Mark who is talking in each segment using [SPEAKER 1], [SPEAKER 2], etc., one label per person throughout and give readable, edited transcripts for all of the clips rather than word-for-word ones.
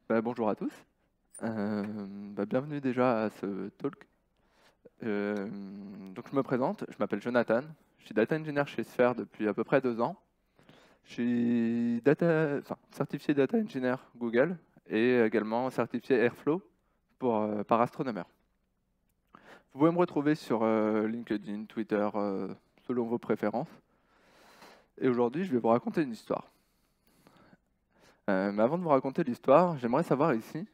[SPEAKER 1] Bonjour à tous. Bienvenue déjà à ce talk. Donc je me présente, je m'appelle Jonathan, je suis data engineer chez Sphere depuis à peu près 2 ans. Je suis certifié data engineer Google et également certifié Airflow par Astronomer. Vous pouvez me retrouver sur LinkedIn, Twitter, selon vos préférences. Et aujourd'hui, je vais vous raconter une histoire. Mais avant de vous raconter l'histoire, j'aimerais savoir ici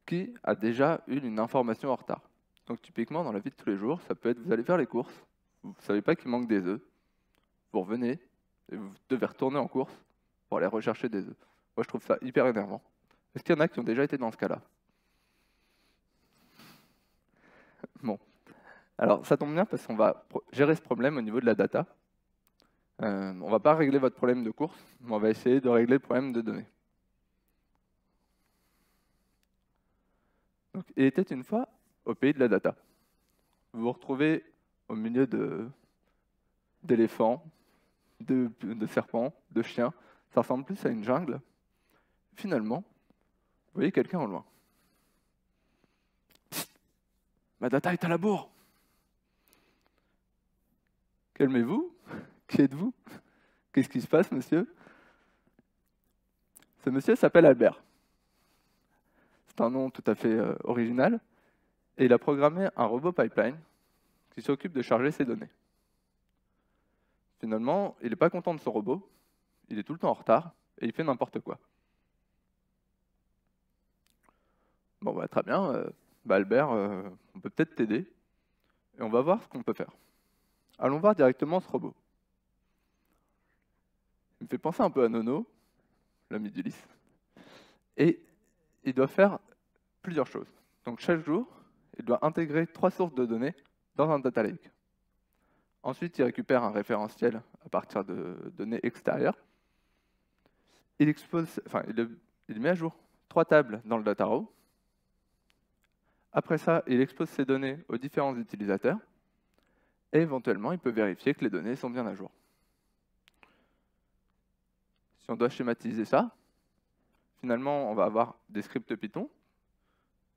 [SPEAKER 1] qui a déjà eu une information en retard. Donc typiquement, dans la vie de tous les jours, ça peut être vous allez faire les courses, vous ne savez pas qu'il manque des œufs, vous revenez, et vous devez retourner en course pour aller rechercher des œufs. Moi, je trouve ça hyper énervant. Est-ce qu'il y en a qui ont déjà été dans ce cas-là? Bon. Alors, ça tombe bien parce qu'on va gérer ce problème au niveau de la data. On ne va pas régler votre problème de course, mais on va essayer de régler le problème de données. Donc, il était une fois au pays de la data. Vous vous retrouvez au milieu d'éléphants, de serpents, de chiens. Ça ressemble plus à une jungle. Finalement, vous voyez quelqu'un au loin. Psst, ma data est à la bourre. Calmez-vous. Qui êtes-vous? Qu'est-ce qui se passe, monsieur? Ce monsieur s'appelle Albert. C'est un nom tout à fait original. Et il a programmé un robot pipeline qui s'occupe de charger ses données. Finalement, il n'est pas content de son robot. Il est tout le temps en retard et il fait n'importe quoi. Bon, très bien. Albert, on peut peut-être t'aider. Et on va voir ce qu'on peut faire. Allons voir directement ce robot. Il me fait penser un peu à Nono, l'ami d'Ulysse. Et il doit faire plusieurs choses. Donc chaque jour, il doit intégrer 3 sources de données dans un data lake. Ensuite, il récupère un référentiel à partir de données extérieures. Il met à jour 3 tables dans le data row. Après ça, il expose ces données aux différents utilisateurs. Et éventuellement, il peut vérifier que les données sont bien à jour. Si on doit schématiser ça, finalement, on va avoir des scripts Python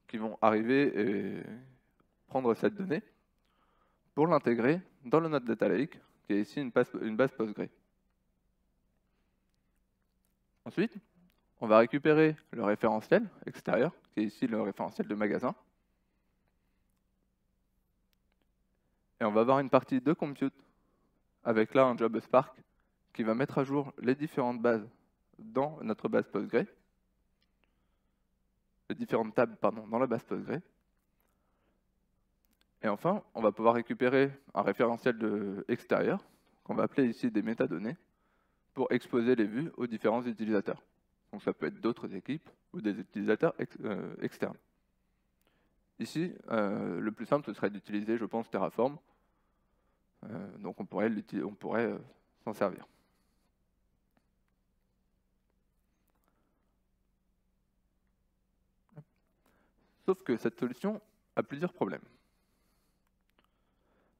[SPEAKER 1] qui vont arriver et prendre cette donnée pour l'intégrer dans le Node Data Lake, qui est ici une base Postgre. Ensuite, on va récupérer le référentiel extérieur, qui est ici le référentiel de magasin. Et on va avoir une partie de compute, avec là un job Spark, qui va mettre à jour les différentes bases dans notre base Postgre, les différentes tables dans la base Postgre. Et enfin, on va pouvoir récupérer un référentiel extérieur, qu'on va appeler ici des métadonnées, pour exposer les vues aux différents utilisateurs. Donc ça peut être d'autres équipes ou des utilisateurs externes. Ici, le plus simple, ce serait d'utiliser, je pense, Terraform. Donc on pourrait s'en servir. Sauf que cette solution a plusieurs problèmes.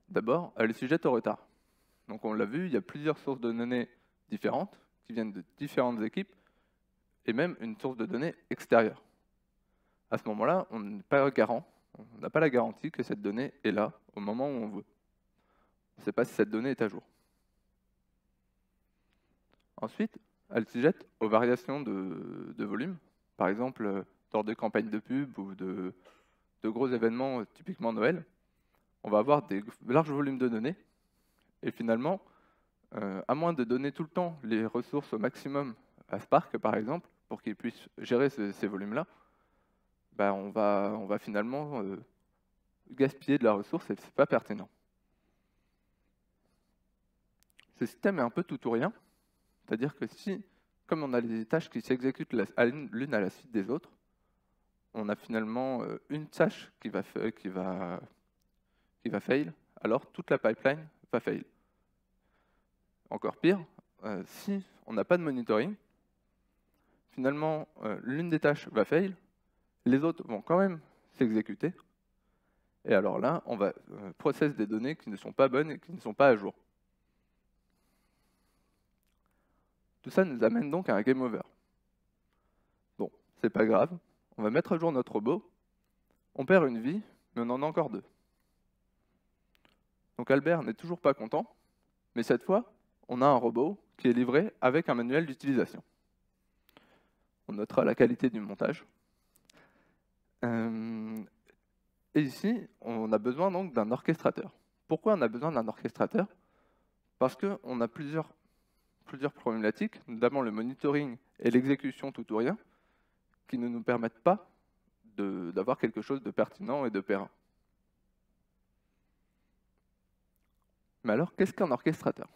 [SPEAKER 1] D'abord, elle est sujette au retard. Donc on l'a vu, il y a plusieurs sources de données différentes, qui viennent de différentes équipes, et même une source de données extérieure. À ce moment-là, on n'est pas garant, on n'a pas la garantie que cette donnée est là au moment où on veut. On ne sait pas si cette donnée est à jour. Ensuite, elle est sujette aux variations de volume. Par exemple, lors de campagnes de pub ou de gros événements, typiquement Noël, on va avoir des larges volumes de données. Et finalement, à moins de donner tout le temps les ressources au maximum à Spark, par exemple, pour qu'il puisse gérer ces volumes-là, on va finalement gaspiller de la ressource et ce n'est pas pertinent. Ce système est un peu tout ou rien, c'est-à-dire que si, comme on a des tâches qui s'exécutent l'une à la suite des autres, on a finalement une tâche qui va fail, alors toute la pipeline va fail. Encore pire, si on n'a pas de monitoring, finalement, l'une des tâches va fail, les autres vont quand même s'exécuter, et alors là, on va process des données qui ne sont pas bonnes et qui ne sont pas à jour. Tout ça nous amène donc à un game over. Bon, c'est pas grave, on va mettre à jour notre robot, on perd une vie, mais on en a encore 2. Donc Albert n'est toujours pas content, mais cette fois, on a un robot qui est livré avec un manuel d'utilisation. On notera la qualité du montage. Et ici, on a besoin donc d'un orchestrateur. Pourquoi on a besoin d'un orchestrateur? Parce qu'on a plusieurs problématiques, notamment le monitoring et l'exécution tout ou rien, qui ne nous permettent pas d'avoir quelque chose de pertinent et de périn. Mais alors, qu'est-ce qu'un orchestrateur?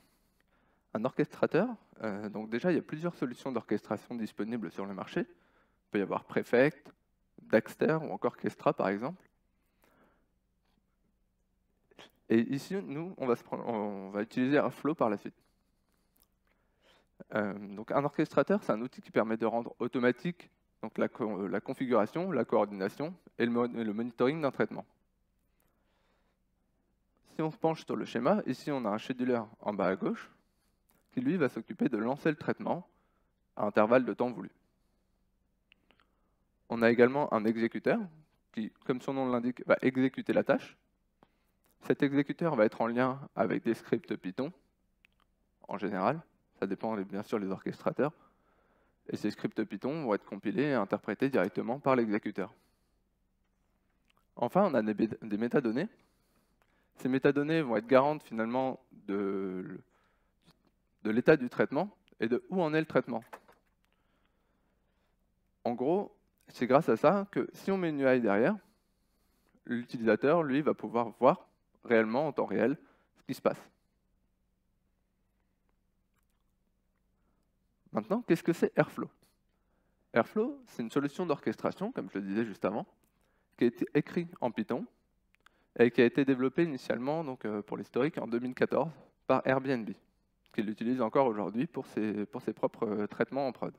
[SPEAKER 1] Un orchestrateur, donc déjà, il y a plusieurs solutions d'orchestration disponibles sur le marché. Il peut y avoir Prefect, Daxter ou encore Kestra, par exemple. Et ici, nous, on va utiliser Airflow par la suite. Donc un orchestrateur, c'est un outil qui permet de rendre automatique donc la configuration, la coordination et le monitoring d'un traitement. Si on se penche sur le schéma, ici on a un scheduler en bas à gauche qui lui va s'occuper de lancer le traitement à intervalle de temps voulu. On a également un exécuteur qui, comme son nom l'indique, va exécuter la tâche. Cet exécuteur va être en lien avec des scripts Python, en général. Ça dépend bien sûr des orchestrateurs. Et ces scripts Python vont être compilés et interprétés directement par l'exécuteur. Enfin, on a des métadonnées. Ces métadonnées vont être garantes finalement de l'état du traitement et de où en est le traitement. En gros, c'est grâce à ça que si on met une UI derrière, l'utilisateur, lui, va pouvoir voir réellement, en temps réel, ce qui se passe. Maintenant, qu'est-ce que c'est Airflow? Airflow, c'est une solution d'orchestration, comme je le disais juste avant, qui a été écrite en Python et qui a été développée initialement, donc, pour l'historique, en 2014 par Airbnb, qui l'utilise encore aujourd'hui pour ses propres traitements en prod.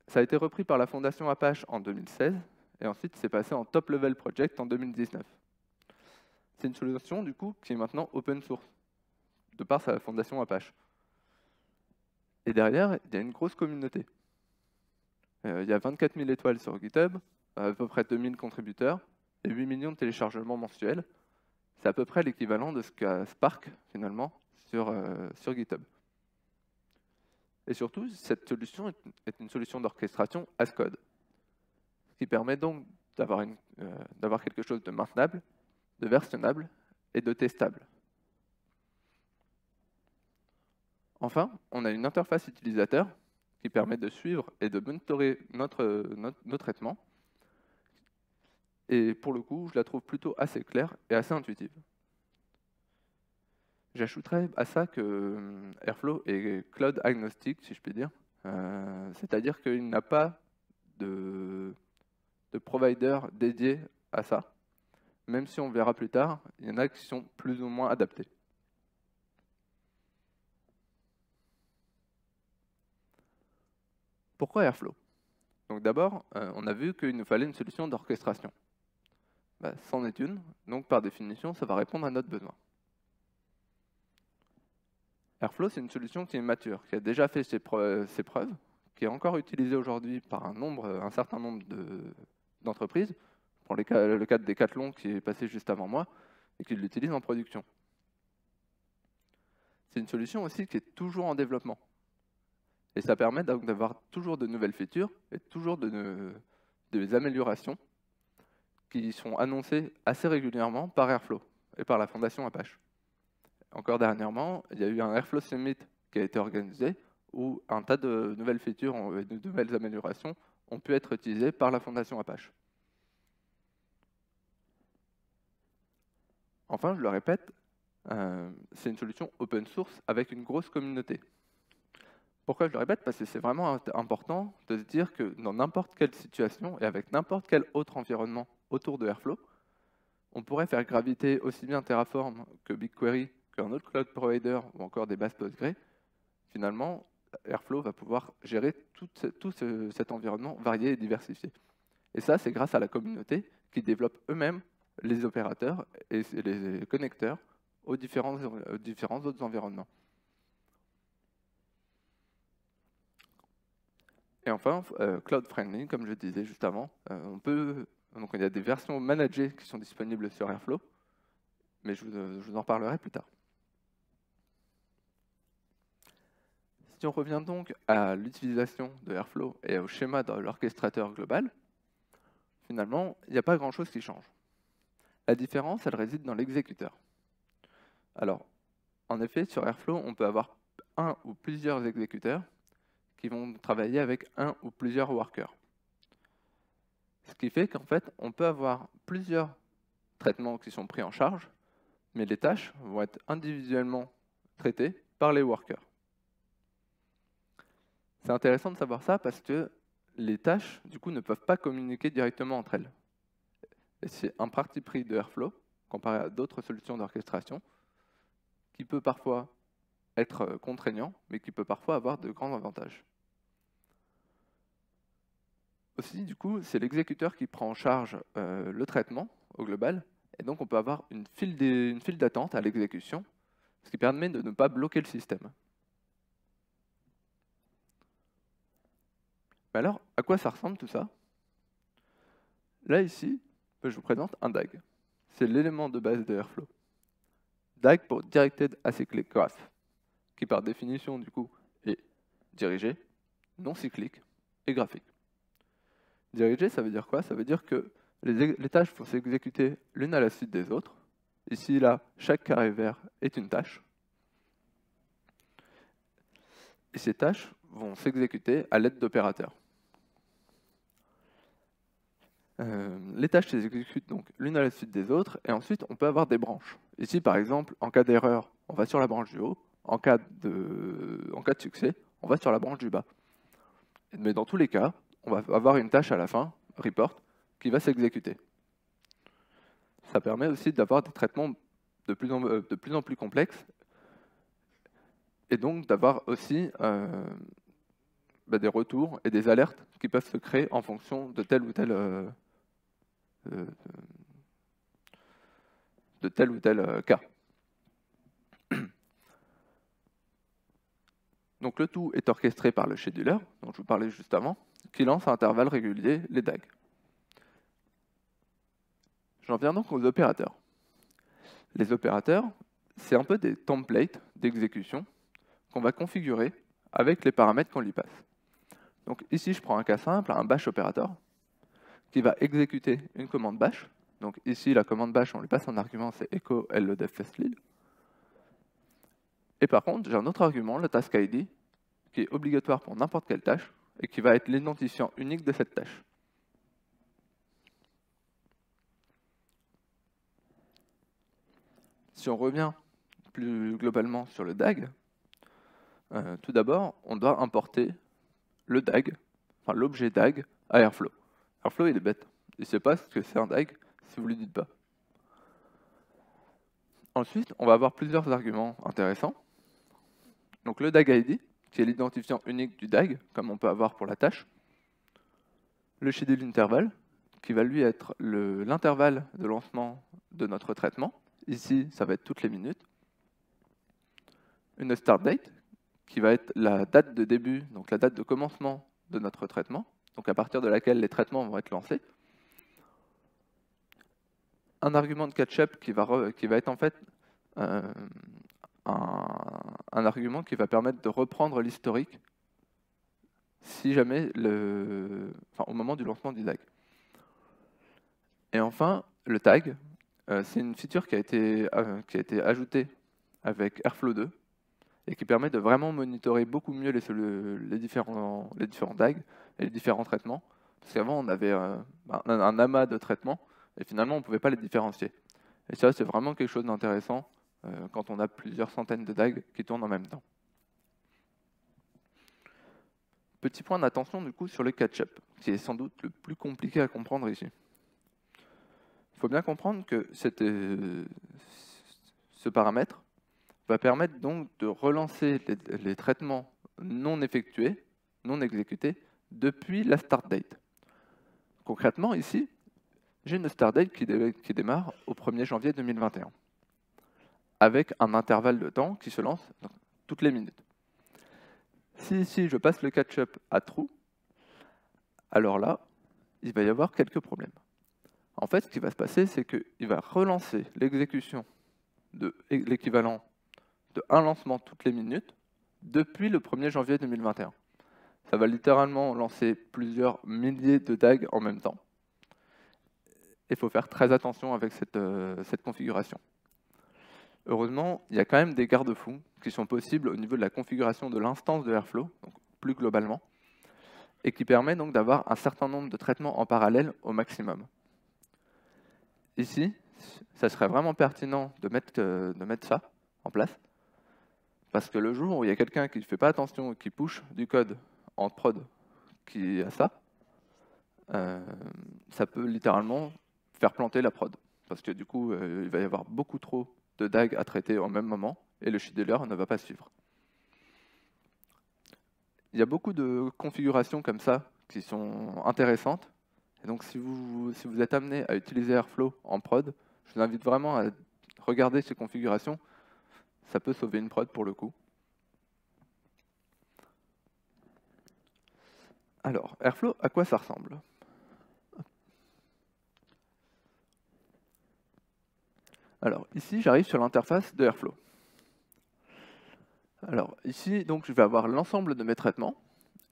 [SPEAKER 1] Ça a été repris par la fondation Apache en 2016, et ensuite c'est passé en Top Level Project en 2019. C'est une solution, du coup, qui est maintenant open source, de par sa fondation Apache. Et derrière, il y a une grosse communauté. Il y a 24 000 étoiles sur GitHub, à peu près 2000 contributeurs, et 8 millions de téléchargements mensuels. C'est à peu près l'équivalent de ce qu'a Spark, finalement, sur GitHub. Et surtout, cette solution est une solution d'orchestration as code, ce qui permet donc d'avoir quelque chose de maintenable, de versionnable et de testable. Enfin, on a une interface utilisateur qui permet de suivre et de monitorer nos traitements. Et pour le coup, je la trouve plutôt assez claire et assez intuitive. J'ajouterais à ça que Airflow est cloud agnostique, si je puis dire. C'est-à-dire qu'il n'a pas de provider dédié à ça. Même si on verra plus tard, il y en a qui sont plus ou moins adaptés. Pourquoi Airflow? Donc d'abord, on a vu qu'il nous fallait une solution d'orchestration. C'en est une, donc par définition, ça va répondre à notre besoin. Airflow, c'est une solution qui est mature, qui a déjà fait ses preuves, qui est encore utilisée aujourd'hui par un certain nombre d'entreprises, pour le cas de Decathlon qui est passé juste avant moi, et qui l'utilise en production. C'est une solution aussi qui est toujours en développement. Et ça permet donc d'avoir toujours de nouvelles features et toujours des améliorations qui sont annoncées assez régulièrement par Airflow et par la fondation Apache. Encore dernièrement, il y a eu un Airflow Summit qui a été organisé où un tas de nouvelles features et de nouvelles améliorations ont pu être utilisées par la fondation Apache. Enfin, je le répète, c'est une solution open source avec une grosse communauté. Pourquoi je le répète? Parce que c'est vraiment important de se dire que dans n'importe quelle situation et avec n'importe quel autre environnement autour de Airflow, on pourrait faire graviter aussi bien Terraform que BigQuery qu'un autre cloud provider ou encore des bases Postgre. Finalement, Airflow va pouvoir gérer tout cet environnement varié et diversifié. Et ça, c'est grâce à la communauté qui développe eux-mêmes les opérateurs et les connecteurs aux différents autres environnements. Et enfin, cloud friendly, comme je disais juste avant, donc il y a des versions managées qui sont disponibles sur Airflow, mais je vous en parlerai plus tard. Si on revient donc à l'utilisation de Airflow et au schéma de l'orchestrateur global, finalement, il n'y a pas grand-chose qui change. La différence, elle réside dans l'exécuteur. Alors, en effet, sur Airflow, on peut avoir un ou plusieurs exécuteurs qui vont travailler avec un ou plusieurs workers. Ce qui fait qu'en fait, on peut avoir plusieurs traitements qui sont pris en charge, mais les tâches vont être individuellement traitées par les workers. C'est intéressant de savoir ça parce que les tâches, du coup, ne peuvent pas communiquer directement entre elles. Et c'est un parti pris de Airflow, comparé à d'autres solutions d'orchestration, qui peut parfois être contraignant, mais qui peut parfois avoir de grands avantages. Aussi, du coup, c'est l'exécuteur qui prend en charge le traitement au global, et donc on peut avoir une file d'attente à l'exécution, ce qui permet de ne pas bloquer le système. Mais alors, à quoi ça ressemble tout ça? Là, ici, je vous présente un DAG. C'est l'élément de base de Airflow. DAG pour Directed Acyclic Graph, qui par définition, du coup, est dirigé, non cyclique et graphique. Dirigé, ça veut dire quoi? Ça veut dire que les tâches vont s'exécuter l'une à la suite des autres. Ici, là, chaque carré vert est une tâche. Et ces tâches vont s'exécuter à l'aide d'opérateurs. Les tâches s'exécutent donc l'une à la suite des autres, et ensuite on peut avoir des branches. Ici, par exemple, en cas d'erreur, on va sur la branche du haut. En cas de succès, on va sur la branche du bas. Mais dans tous les cas, on va avoir une tâche à la fin, report, qui va s'exécuter. Ça permet aussi d'avoir des traitements de plus en plus complexes, et donc d'avoir aussi des retours et des alertes qui peuvent se créer en fonction de tel ou tel cas. Donc le tout est orchestré par le scheduler, dont je vous parlais juste avant, qui lance à intervalles réguliers les DAG. J'en viens donc aux opérateurs. Les opérateurs, c'est un peu des templates d'exécution qu'on va configurer avec les paramètres qu'on lui passe. Donc ici, je prends un cas simple, un bash operator, qui va exécuter une commande bash. Donc ici, la commande bash, on lui passe un argument, c'est echo ldef fastlead. Et par contre, j'ai un autre argument, le task ID, qui est obligatoire pour n'importe quelle tâche, et qui va être l'identifiant unique de cette tâche. Si on revient plus globalement sur le DAG, tout d'abord, on doit importer le DAG, enfin l'objet DAG, à Airflow. Airflow, il est bête. Il ne sait pas ce que c'est un DAG si vous ne lui dites pas. Ensuite, on va avoir plusieurs arguments intéressants. Donc le DAG ID, qui est l'identifiant unique du DAG, comme on peut avoir pour la tâche. Le schedule interval, qui va lui être l'intervalle de lancement de notre traitement. Ici, ça va être toutes les minutes. Une start date, qui va être la date de début, donc la date de commencement de notre traitement, donc à partir de laquelle les traitements vont être lancés. Un argument de catch-up qui va être en fait un argument qui va permettre de reprendre l'historique si jamais au moment du lancement du DAG. Et enfin, le tag, c'est une feature qui a été ajoutée avec Airflow 2 et qui permet de vraiment monitorer beaucoup mieux les différents DAG et les différents traitements. Parce qu'avant, on avait un amas de traitements et finalement, on ne pouvait pas les différencier. Et ça, c'est vraiment quelque chose d'intéressant quand on a plusieurs centaines de DAG qui tournent en même temps. Petit point d'attention du coup sur le catch-up, qui est sans doute le plus compliqué à comprendre ici. Il faut bien comprendre que ce paramètre va permettre donc de relancer les traitements non effectués, non exécutés, depuis la start date. Concrètement, ici, j'ai une start date qui démarre au 1er janvier 2021, avec un intervalle de temps qui se lance toutes les minutes. Si ici je passe le catch-up à true, alors là, il va y avoir quelques problèmes. En fait, ce qui va se passer, c'est qu'il va relancer l'exécution de l'équivalent de un lancement toutes les minutes depuis le 1er janvier 2021. Ça va littéralement lancer plusieurs milliers de DAG en même temps. Il faut faire très attention avec cette configuration. Heureusement, il y a quand même des garde-fous qui sont possibles au niveau de la configuration de l'instance de Airflow, donc plus globalement, et qui permet donc d'avoir un certain nombre de traitements en parallèle au maximum. Ici, ça serait vraiment pertinent de mettre ça en place, parce que le jour où il y a quelqu'un qui ne fait pas attention et qui push du code en prod qui a ça, ça peut littéralement faire planter la prod, parce que du coup, il va y avoir beaucoup trop de DAG à traiter au même moment, et le scheduler ne va pas suivre. Il y a beaucoup de configurations comme ça qui sont intéressantes, et donc si vous êtes amené à utiliser Airflow en prod, je vous invite vraiment à regarder ces configurations, ça peut sauver une prod pour le coup. Alors, Airflow, à quoi ça ressemble ? Alors, ici, j'arrive sur l'interface de Airflow. Alors, ici, donc, je vais avoir l'ensemble de mes traitements.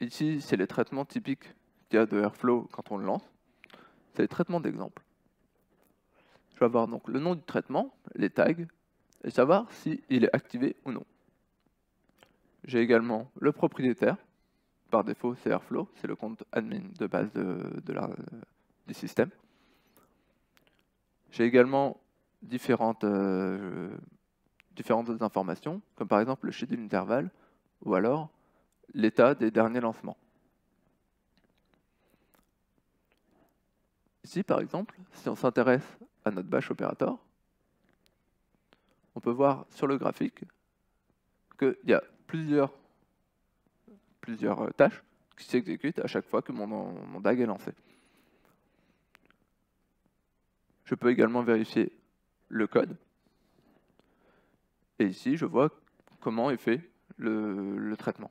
[SPEAKER 1] Ici, c'est les traitements typiques qu'il y a de Airflow quand on le lance. C'est les traitements d'exemple. Je vais avoir donc le nom du traitement, les tags, et savoir s'il est activé ou non. J'ai également le propriétaire. Par défaut, c'est Airflow, c'est le compte admin de base du système. J'ai également différentes informations, comme par exemple le schedule intervalle, ou alors l'état des derniers lancements. Ici, par exemple, si on s'intéresse à notre bash operator, on peut voir sur le graphique qu'il y a plusieurs tâches qui s'exécutent à chaque fois que mon DAG est lancé. Je peux également vérifier le code. Et ici, je vois comment est fait le traitement.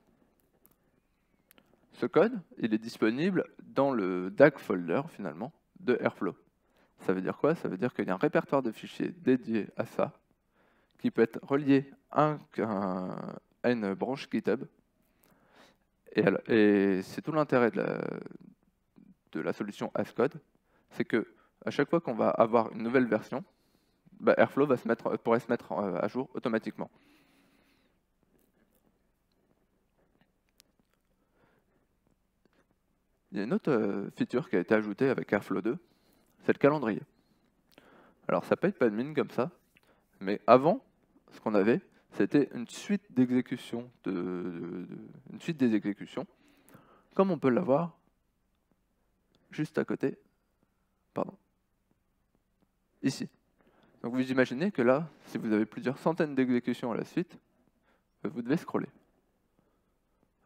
[SPEAKER 1] Ce code, il est disponible dans le DAG folder, finalement, de Airflow. Ça veut dire quoi? Ça veut dire qu'il y a un répertoire de fichiers dédié à ça, qui peut être relié à une branche GitHub. Et c'est tout l'intérêt de la solution Ascode, c'est que à chaque fois qu'on va avoir une nouvelle version, Airflow pourrait se mettre à jour automatiquement. Il y a une autre feature qui a été ajoutée avec Airflow 2, c'est le calendrier. Alors ça peut être pas de mine comme ça, mais avant, ce qu'on avait, c'était une suite d'exécution, une suite des exécutions, comme on peut l'avoir juste à côté, ici. Donc vous imaginez que là, si vous avez plusieurs centaines d'exécutions à la suite, vous devez scroller.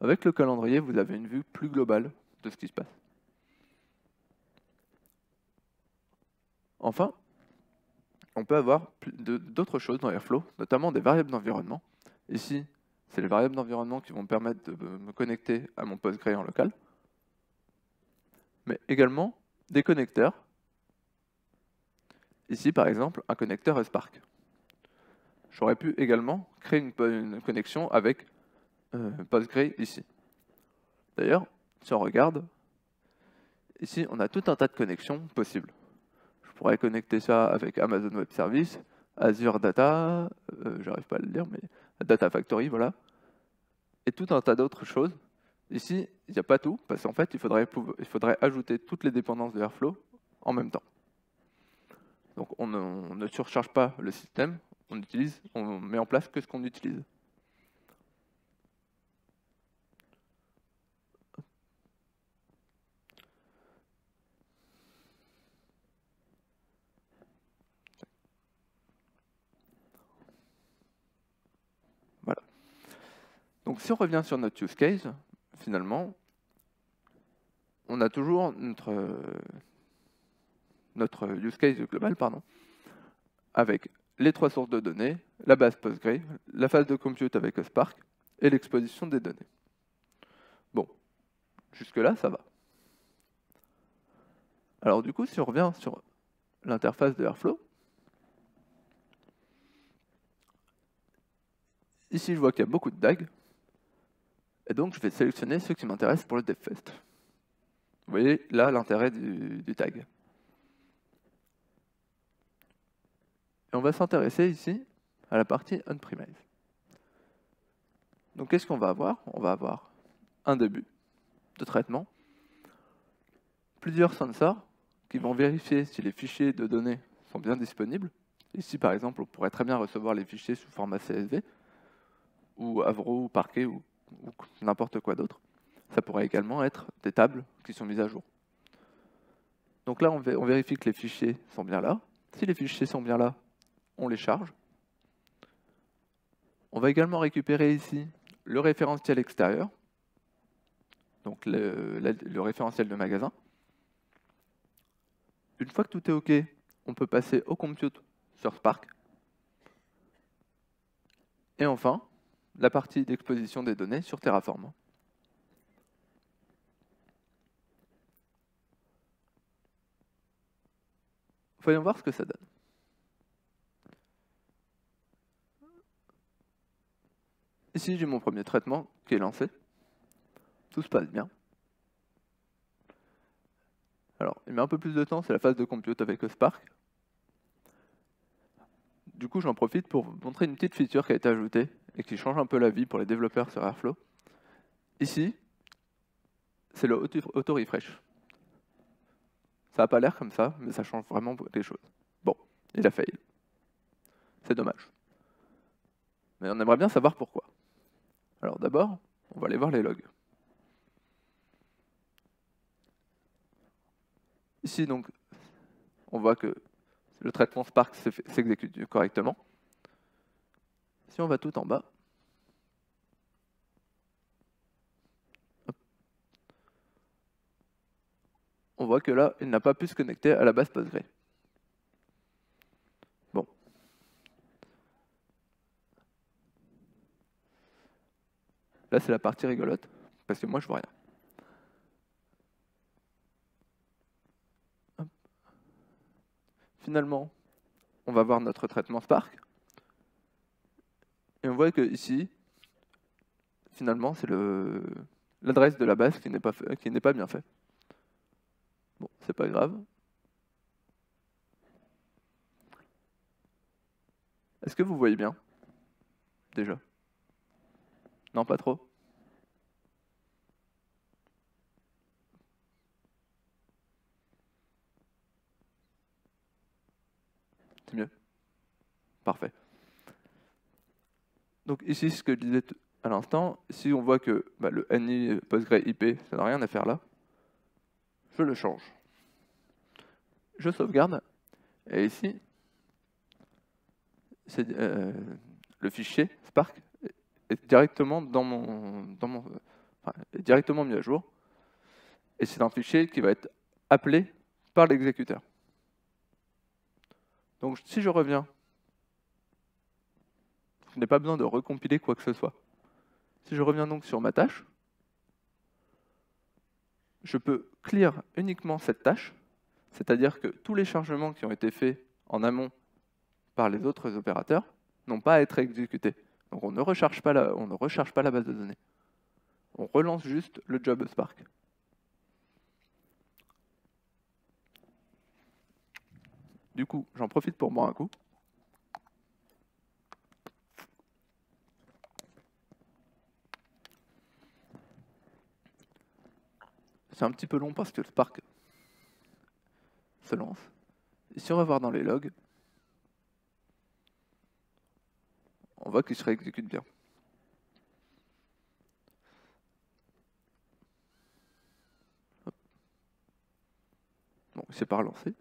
[SPEAKER 1] Avec le calendrier, vous avez une vue plus globale de ce qui se passe. Enfin, on peut avoir d'autres choses dans Airflow, notamment des variables d'environnement. Ici, c'est les variables d'environnement qui vont me permettre de me connecter à mon Postgre en local, mais également des connecteurs. Ici, par exemple, un connecteur Spark. J'aurais pu également créer une connexion avec Postgre ici. D'ailleurs, si on regarde, ici, on a tout un tas de connexions possibles. Je pourrais connecter ça avec Amazon Web Services, Azure Data, j'arrive pas à le lire, mais Data Factory, voilà. Et tout un tas d'autres choses. Ici, il n'y a pas tout, parce qu'en fait, il faudrait ajouter toutes les dépendances de Airflow en même temps. Donc on ne surcharge pas le système, on met en place que ce qu'on utilise. Voilà. Donc si on revient sur notre use case, finalement, on a toujours notre use case global, avec les 3 sources de données, la base Postgre, la phase de compute avec Spark et l'exposition des données. Bon, jusque-là, ça va. Alors du coup, si on revient sur l'interface de Airflow, ici je vois qu'il y a beaucoup de DAG, et donc je vais sélectionner ceux qui m'intéressent pour le DevFest. Vous voyez là l'intérêt du tag. Et on va s'intéresser ici à la partie on-premise. Donc qu'est-ce qu'on va avoir? On va avoir un début de traitement, plusieurs sensors qui vont vérifier si les fichiers de données sont bien disponibles. Ici, par exemple, on pourrait très bien recevoir les fichiers sous format CSV, ou Avro, ou Parquet, ou n'importe quoi d'autre. Ça pourrait également être des tables qui sont mises à jour. Donc là, on vérifie que les fichiers sont bien là. Si les fichiers sont bien là, on les charge. On va également récupérer ici le référentiel extérieur, donc le référentiel de magasin. Une fois que tout est OK, on peut passer au compute sur Spark. Et enfin, la partie d'exposition des données sur Terraform. Voyons voir ce que ça donne. Ici, j'ai mon premier traitement qui est lancé. Tout se passe bien. Alors, il met un peu plus de temps, c'est la phase de compute avec Spark. Du coup, j'en profite pour vous montrer une petite feature qui a été ajoutée et qui change un peu la vie pour les développeurs sur Airflow. Ici, c'est le auto-refresh. Ça n'a pas l'air comme ça, mais ça change vraiment des choses. Bon, il a fail. C'est dommage. Mais on aimerait bien savoir pourquoi. Alors d'abord, on va aller voir les logs. Ici, donc, on voit que le traitement Spark s'exécute correctement. Si on va tout en bas, hop, on voit que là, il n'a pas pu se connecter à la base Postgre. Bon. Là, c'est la partie rigolote, parce que moi, je vois rien. Hop. Finalement, on va voir notre traitement Spark. Et on voit que ici, finalement, c'est l'adresse de la base qui n'est pas bien fait. Bon, c'est pas grave. Est-ce que vous voyez bien? Déjà? Non, pas trop? C'est mieux? Parfait. Donc ici, ce que je disais à l'instant, si on voit que le NI Postgre IP, ça n'a rien à faire là, je le change. Je sauvegarde, et ici, le fichier Spark est directement directement mis à jour, et c'est un fichier qui va être appelé par l'exécuteur. Donc si je reviens, je n'ai pas besoin de recompiler quoi que ce soit. Si je reviens donc sur ma tâche, je peux clear uniquement cette tâche, c'est-à-dire que tous les chargements qui ont été faits en amont par les autres opérateurs n'ont pas à être exécutés. Donc on ne recharge pas la base de données. On relance juste le job Spark. Du coup, j'en profite pour boire un coup. C'est un petit peu long parce que le Spark se lance. Ici, on va voir dans les logs. On voit qu'il se réexécute bien. Hop. Bon, c'est pas relancé.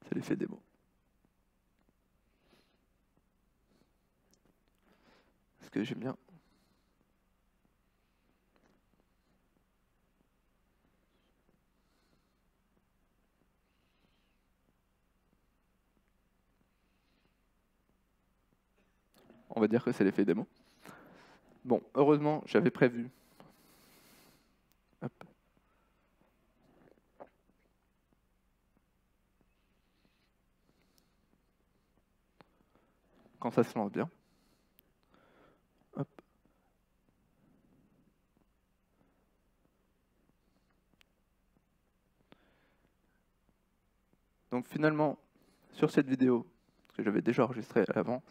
[SPEAKER 1] C'est l'effet démo. Est-ce que j'aime bien? On va dire que c'est l'effet démo. Bon, heureusement, j'avais prévu. Hop. quand ça se lance bien. Hop. Donc finalement, sur cette vidéo, que j'avais déjà enregistrée à l'avance,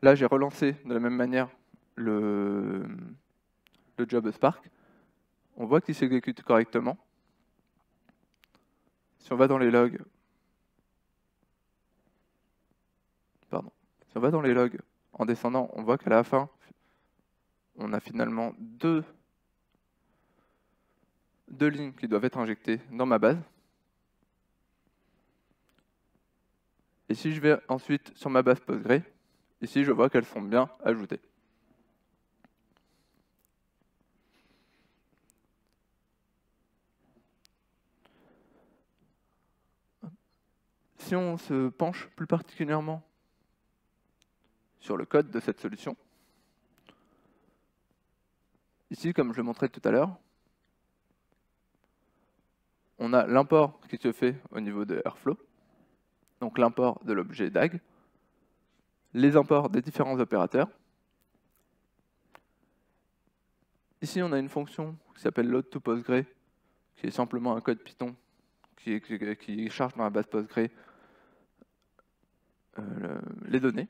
[SPEAKER 1] là j'ai relancé de la même manière le job Spark. On voit qu'il s'exécute correctement. Si on va dans les logs, si on va dans les logs, en descendant, on voit qu'à la fin, on a finalement deux lignes qui doivent être injectées dans ma base. Et si je vais ensuite sur ma base Postgre, ici je vois qu'elles sont bien ajoutées. Si on se penche plus particulièrement sur le code de cette solution, ici, comme je le montrais tout à l'heure, on a l'import qui se fait au niveau de Airflow, donc l'import de l'objet DAG, les imports des différents opérateurs. Ici, on a une fonction qui s'appelle load to Postgre, qui est simplement un code Python qui charge dans la base Postgre les données.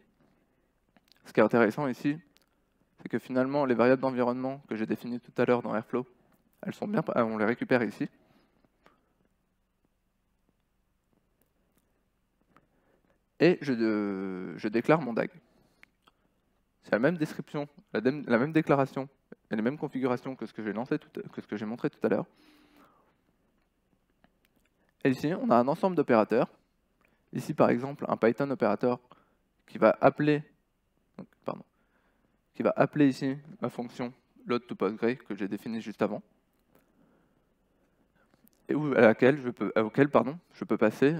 [SPEAKER 1] Ce qui est intéressant ici, c'est que finalement, les variables d'environnement que j'ai définies tout à l'heure dans Airflow, elles sont bien, on les récupère ici. Et je déclare mon DAG. C'est la même description, la même déclaration et les mêmes configurations que ce que j'ai montré tout à l'heure. Et ici, on a un ensemble d'opérateurs. Ici, par exemple, un Python opérateur qui va appeler, ici ma fonction load to Postgre que j'ai définie juste avant, et auquel je peux passer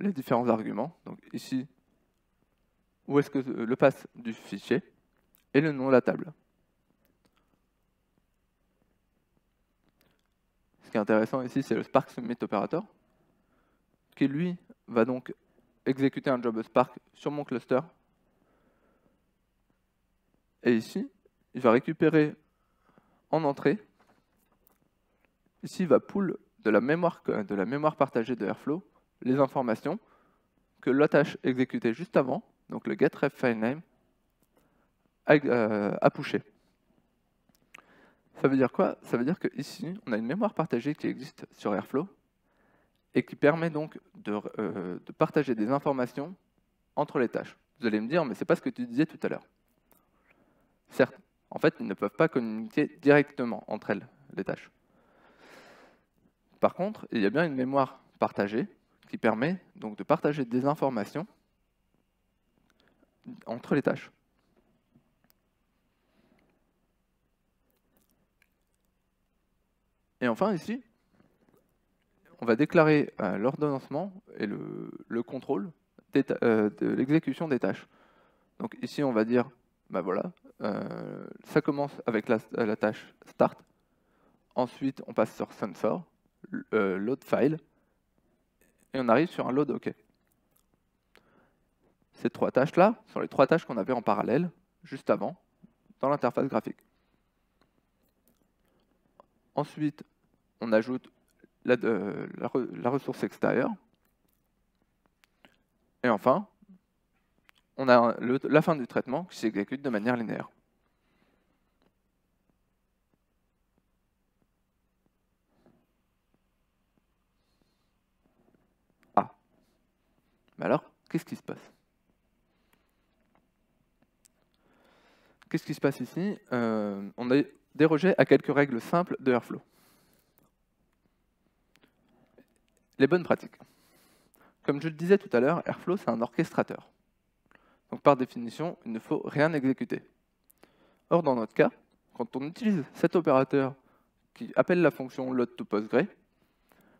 [SPEAKER 1] les différents arguments. Donc ici, où est-ce que le pass du fichier et le nom de la table. Ce qui est intéressant ici, c'est le Spark Submit Operator, qui lui va donc exécuter un job Spark sur mon cluster. Et ici, il va récupérer en entrée. Ici, il va pull de la mémoire partagée de Airflow les informations que l'attache exécutée juste avant, donc le getRefFileName, a pushé. Ça veut dire quoi? Ça veut dire qu'ici, on a une mémoire partagée qui existe sur Airflow et qui permet donc de partager des informations entre les tâches. Vous allez me dire, mais c'est pas ce que tu disais tout à l'heure. Certes, en fait, ils ne peuvent pas communiquer directement entre elles, les tâches. Par contre, il y a bien une mémoire partagée qui permet donc de partager des informations entre les tâches. Et enfin, ici, on va déclarer l'ordonnancement et le contrôle de l'exécution des tâches. Donc ici, on va dire, bah voilà, ça commence avec la tâche start. Ensuite, on passe sur sensor, load file, et on arrive sur un load OK. Ces trois tâches-là sont les trois tâches qu'on avait en parallèle, juste avant, dans l'interface graphique. Ensuite, on ajoute la ressource extérieure. Et enfin, on a la fin du traitement qui s'exécute de manière linéaire. Ah. Mais alors, qu'est-ce qui se passe? Qu'est-ce qui se passe ici? On a dérogé à quelques règles simples de Airflow. Les bonnes pratiques. Comme je le disais tout à l'heure, Airflow, c'est un orchestrateur. Donc par définition, il ne faut rien exécuter. Or, dans notre cas, quand on utilise cet opérateur qui appelle la fonction load to Postgre,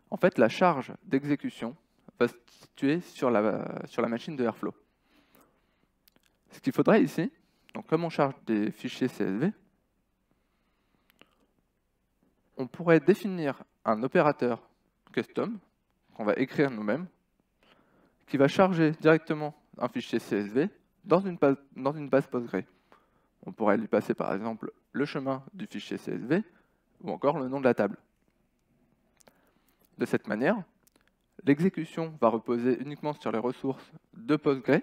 [SPEAKER 1] en fait, la charge d'exécution va se situer sur la machine de Airflow. Ce qu'il faudrait ici, donc comme on charge des fichiers CSV, on pourrait définir un opérateur custom qu'on va écrire nous-mêmes, qui va charger directement un fichier CSV dans une base Postgre. On pourrait lui passer par exemple le chemin du fichier CSV ou encore le nom de la table. De cette manière, l'exécution va reposer uniquement sur les ressources de Postgre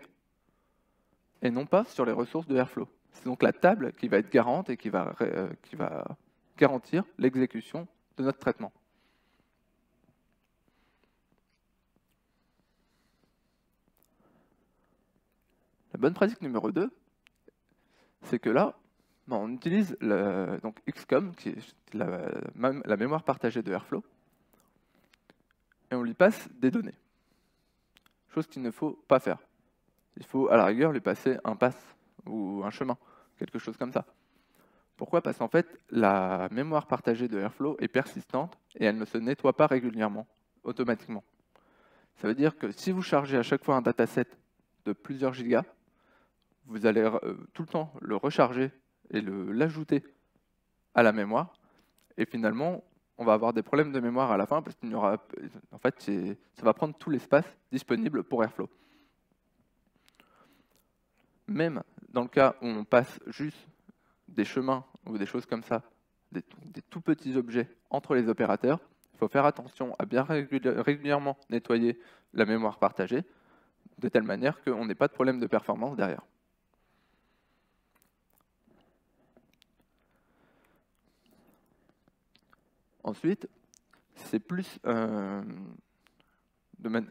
[SPEAKER 1] et non pas sur les ressources de Airflow. C'est donc la table qui va être garante et qui va garantir l'exécution de notre traitement. La bonne pratique numéro 2, c'est que là, on utilise donc XCOM, qui est la mémoire partagée de Airflow, et on lui passe des données. Chose qu'il ne faut pas faire. Il faut à la rigueur lui passer un pass ou un chemin, quelque chose comme ça. Pourquoi? Parce qu'en fait, la mémoire partagée de Airflow est persistante et elle ne se nettoie pas régulièrement, automatiquement. Ça veut dire que si vous chargez à chaque fois un dataset de plusieurs gigas, vous allez tout le temps le recharger et l'ajouter à la mémoire. Et finalement, on va avoir des problèmes de mémoire à la fin parce qu'il y aura, en fait, ça va prendre tout l'espace disponible pour Airflow. Même dans le cas où on passe juste des chemins ou des choses comme ça, des tout petits objets entre les opérateurs, il faut faire attention à bien régulièrement nettoyer la mémoire partagée, de telle manière qu'on n'ait pas de problème de performance derrière. Ensuite, c'est plus, une bonne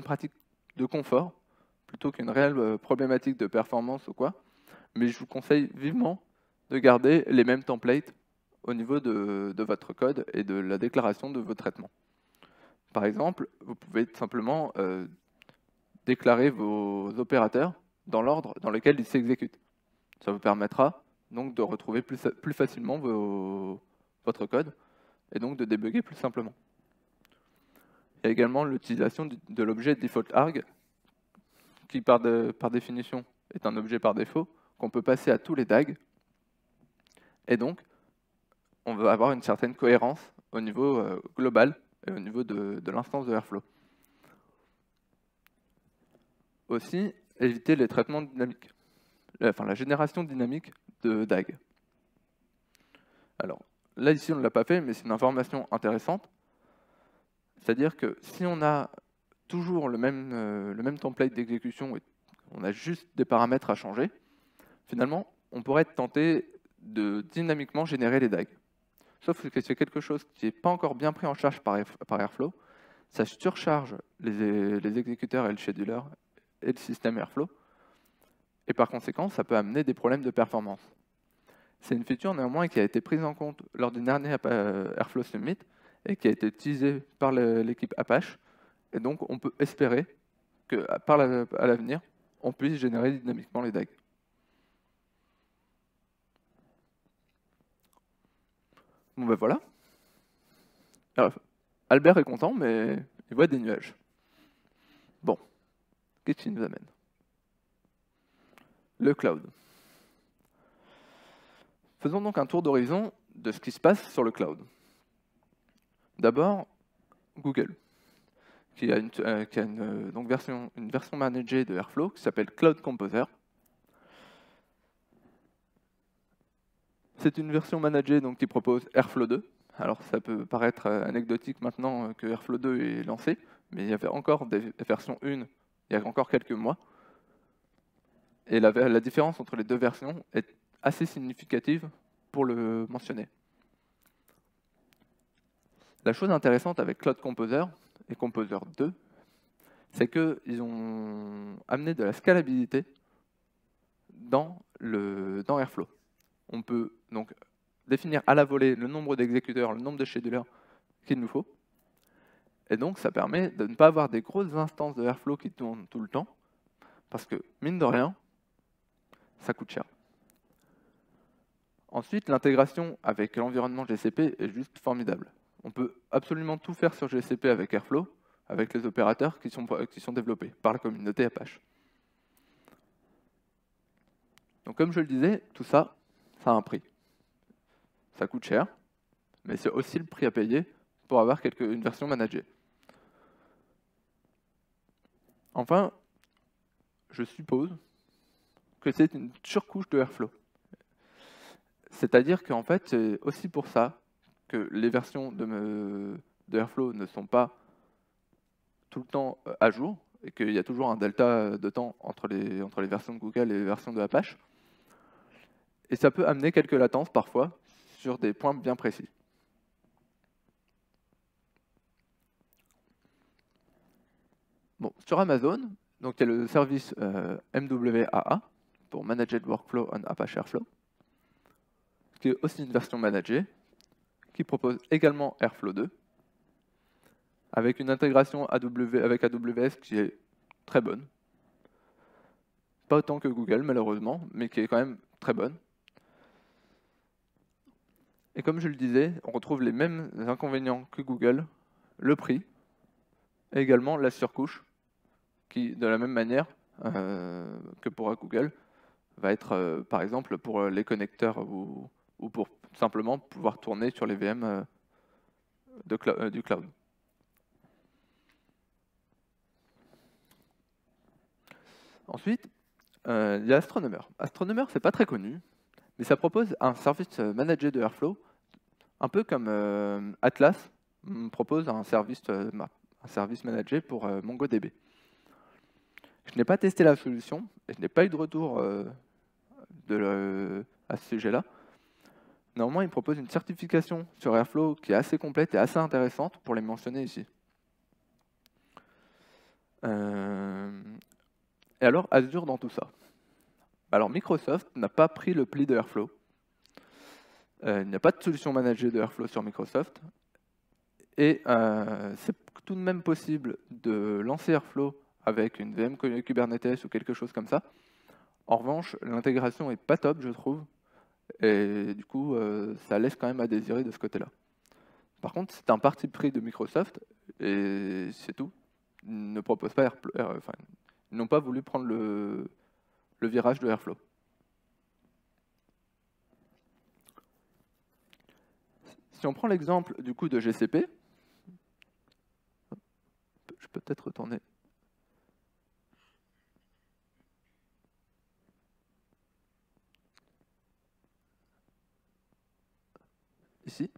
[SPEAKER 1] pratique de confort, plutôt qu'une réelle problématique de performance ou quoi. Mais je vous conseille vivement de garder les mêmes templates au niveau de votre code et de la déclaration de vos traitements. Par exemple, vous pouvez simplement déclarer vos opérateurs dans l'ordre dans lequel ils s'exécutent. Ça vous permettra donc de retrouver plus facilement votre code et donc de débugger plus simplement. Il y a également l'utilisation de l'objet default_arg qui par définition est un objet par défaut qu'on peut passer à tous les DAG et donc on va avoir une certaine cohérence au niveau global et au niveau de l'instance de Airflow. Aussi, éviter les traitements dynamiques, la génération dynamique de DAG. Alors, là ici on ne l'a pas fait, mais c'est une information intéressante. C'est-à-dire que si on a toujours le même template d'exécution et on a juste des paramètres à changer, finalement, on pourrait être tenté de dynamiquement générer les DAG. Sauf que c'est quelque chose qui n'est pas encore bien pris en charge par Airflow. Ça surcharge les exécuteurs et le scheduler et le système Airflow. Et par conséquent, ça peut amener des problèmes de performance. C'est une feature néanmoins qui a été prise en compte lors du dernier Airflow Summit et qui a été utilisée par l'équipe Apache. Et donc, on peut espérer qu'à l'avenir, on puisse générer dynamiquement les DAG. Bon ben voilà. Alors, Albert est content, mais il voit des nuages. Bon, qu'est-ce qui nous amène? Le cloud. Faisons donc un tour d'horizon de ce qui se passe sur le cloud. D'abord, Google, qui a une version managée de Airflow qui s'appelle Cloud Composer. C'est une version managée donc, qui propose Airflow 2. Alors ça peut paraître anecdotique maintenant que Airflow 2 est lancé, mais il y avait encore des versions 1 il y a encore quelques mois. Et la différence entre les deux versions est assez significative pour le mentionner. La chose intéressante avec Cloud Composer et Composer 2, c'est qu'ils ont amené de la scalabilité dans Airflow. On peut donc définir à la volée le nombre d'exécuteurs, le nombre de schedulers qu'il nous faut. Et donc, ça permet de ne pas avoir des grosses instances de Airflow qui tournent tout le temps, parce que, mine de rien, ça coûte cher. Ensuite, l'intégration avec l'environnement GCP est juste formidable. On peut absolument tout faire sur GCP avec Airflow, avec les opérateurs qui sont développés par la communauté Apache. Donc, comme je le disais, tout ça, ça a un prix. Ça coûte cher, mais c'est aussi le prix à payer pour avoir une version managée. Enfin, je suppose que c'est une surcouche de Airflow. C'est-à-dire qu'en fait, c'est aussi pour ça que les versions de Airflow ne sont pas tout le temps à jour, et qu'il y a toujours un delta de temps entre les versions de Google et les versions de Apache. Et ça peut amener quelques latences parfois sur des points bien précis. Bon, sur Amazon, donc il y a le service MWAA pour Managed Workflow on Apache Airflow, qui est aussi une version managée, qui propose également Airflow 2, avec une intégration avec AWS qui est très bonne. Pas autant que Google, malheureusement, mais qui est quand même très bonne. Et comme je le disais, on retrouve les mêmes inconvénients que Google, le prix, et également la surcouche, qui, de la même manière que pour Google, va être, par exemple, pour les connecteurs ou pour simplement pouvoir tourner sur les VM du cloud. Ensuite, il y a Astronomer. Astronomer, c'est pas très connu, mais ça propose un service managé de Airflow, un peu comme Atlas propose un service managé pour MongoDB. Je n'ai pas testé la solution et je n'ai pas eu de retour à ce sujet-là. Normalement, il propose une certification sur Airflow qui est assez complète et assez intéressante pour les mentionner ici. Et alors, Azure dans tout ça. Alors, Microsoft n'a pas pris le pli de Airflow. Il n'y a pas de solution managée de Airflow sur Microsoft. Et c'est tout de même possible de lancer Airflow avec une VM Kubernetes ou quelque chose comme ça. En revanche, l'intégration n'est pas top, je trouve. Et du coup, ça laisse quand même à désirer de ce côté-là. Par contre, c'est un parti pris de Microsoft, et c'est tout. Ils ne proposent pas Airflow, ils n'ont pas voulu prendre le virage de Airflow. Si on prend l'exemple du coup de GCP, je peux peut-être retourner. Ici.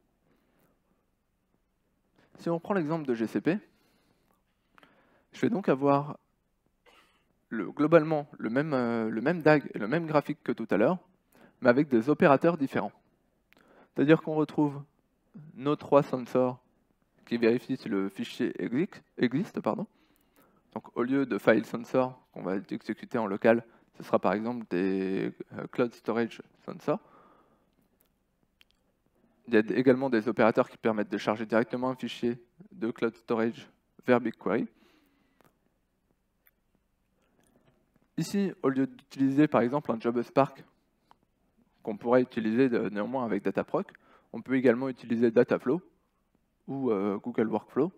[SPEAKER 1] Si on prend l'exemple de GCP, je vais donc avoir globalement le même DAG et le même graphique que tout à l'heure, mais avec des opérateurs différents. C'est-à-dire qu'on retrouve nos 3 sensors qui vérifient si le fichier existe. Donc au lieu de file sensor qu'on va exécuter en local, ce sera par exemple des cloud storage sensors. Il y a également des opérateurs qui permettent de charger directement un fichier de cloud storage vers BigQuery. Ici, au lieu d'utiliser par exemple un Job Spark, qu'on pourrait utiliser néanmoins avec Dataproc, on peut également utiliser Dataflow ou Google Workflow,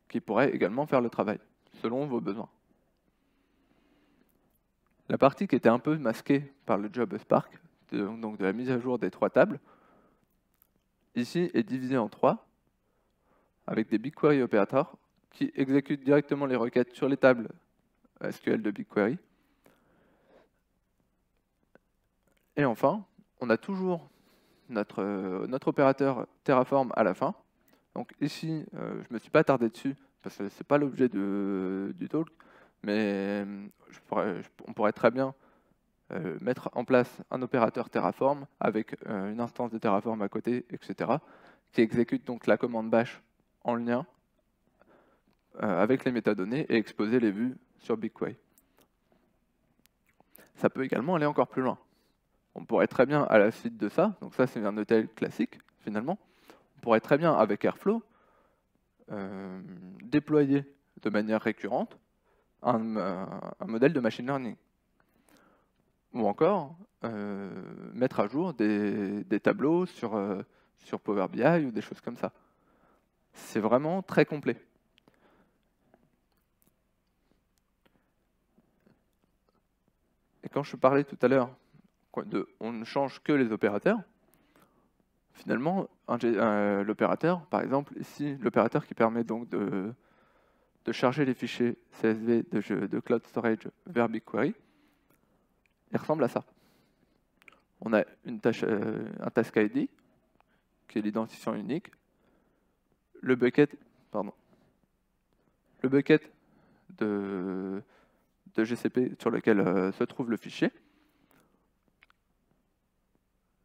[SPEAKER 1] qui pourraient également faire le travail, selon vos besoins. La partie qui était un peu masquée par le Job Spark, donc de la mise à jour des 3 tables, ici est divisée en 3, avec des BigQuery opérateurs qui exécutent directement les requêtes sur les tables SQL de BigQuery. Et enfin, on a toujours notre opérateur Terraform à la fin. Donc ici, je ne me suis pas attardé dessus, parce que ce n'est pas l'objet du talk, mais on pourrait très bien mettre en place un opérateur Terraform avec une instance de Terraform à côté, etc., qui exécute donc la commande bash en lien avec les métadonnées et exposer les vues sur BigQuery. Ça peut également aller encore plus loin. On pourrait très bien, à la suite de ça, donc ça c'est un ETL classique finalement, on pourrait très bien avec Airflow déployer de manière récurrente un modèle de machine learning. Ou encore mettre à jour des tableaux sur Power BI ou des choses comme ça. C'est vraiment très complet. Et quand je parlais tout à l'heure on ne change que les opérateurs, finalement, l'opérateur, par exemple, ici, l'opérateur qui permet donc de charger les fichiers CSV de Cloud Storage vers BigQuery, il ressemble à ça. On a un task ID, qui est l'identifiant unique, le bucket de GCP sur lequel se trouve le fichier,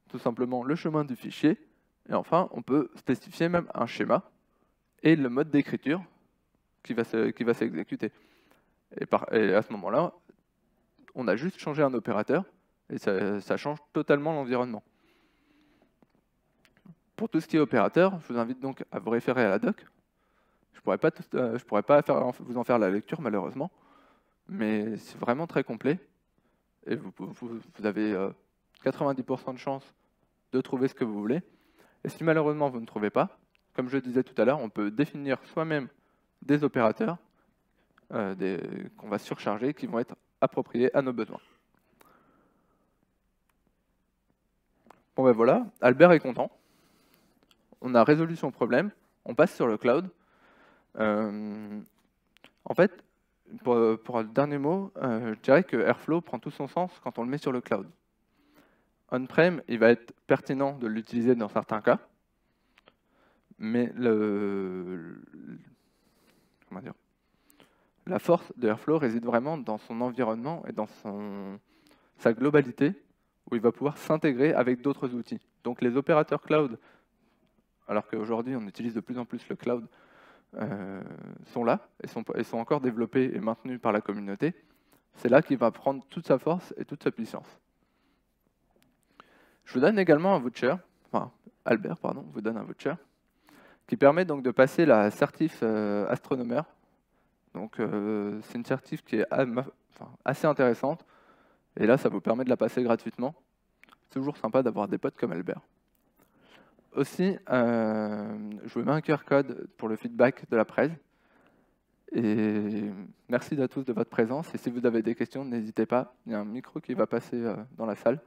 [SPEAKER 1] tout simplement le chemin du fichier, et enfin, on peut spécifier même un schéma et le mode d'écriture qui va s'exécuter. Et à ce moment-là, on a juste changé un opérateur, et ça change totalement l'environnement. Pour tout ce qui est opérateur, je vous invite donc à vous référer à la doc. Je ne pourrais pas vous en faire la lecture, malheureusement, mais c'est vraiment très complet, et vous avez 90% de chance de trouver ce que vous voulez. Et si malheureusement vous ne trouvez pas, comme je disais tout à l'heure, on peut définir soi-même des opérateurs qu'on va surcharger, qui vont être appropriés à nos besoins. Bon ben voilà, Albert est content. On a résolu son problème. On passe sur le cloud. En fait, pour le dernier mot, je dirais que Airflow prend tout son sens quand on le met sur le cloud. On-prem, il va être pertinent de l'utiliser dans certains cas, mais la force de Airflow réside vraiment dans son environnement et dans sa globalité, où il va pouvoir s'intégrer avec d'autres outils. Donc les opérateurs cloud, alors qu'aujourd'hui on utilise de plus en plus le cloud, sont là et sont encore développés et maintenus par la communauté. C'est là qu'il va prendre toute sa force et toute sa puissance. Je vous donne également un voucher, Albert, vous donne un voucher, qui permet donc de passer la certif Astronomer. Donc c'est une certif qui est assez intéressante, et là ça vous permet de la passer gratuitement. C'est toujours sympa d'avoir des potes comme Albert. Aussi, je vous mets un QR code pour le feedback de la presse. Et merci à tous de votre présence. Et si vous avez des questions, n'hésitez pas. Il y a un micro qui va passer dans la salle.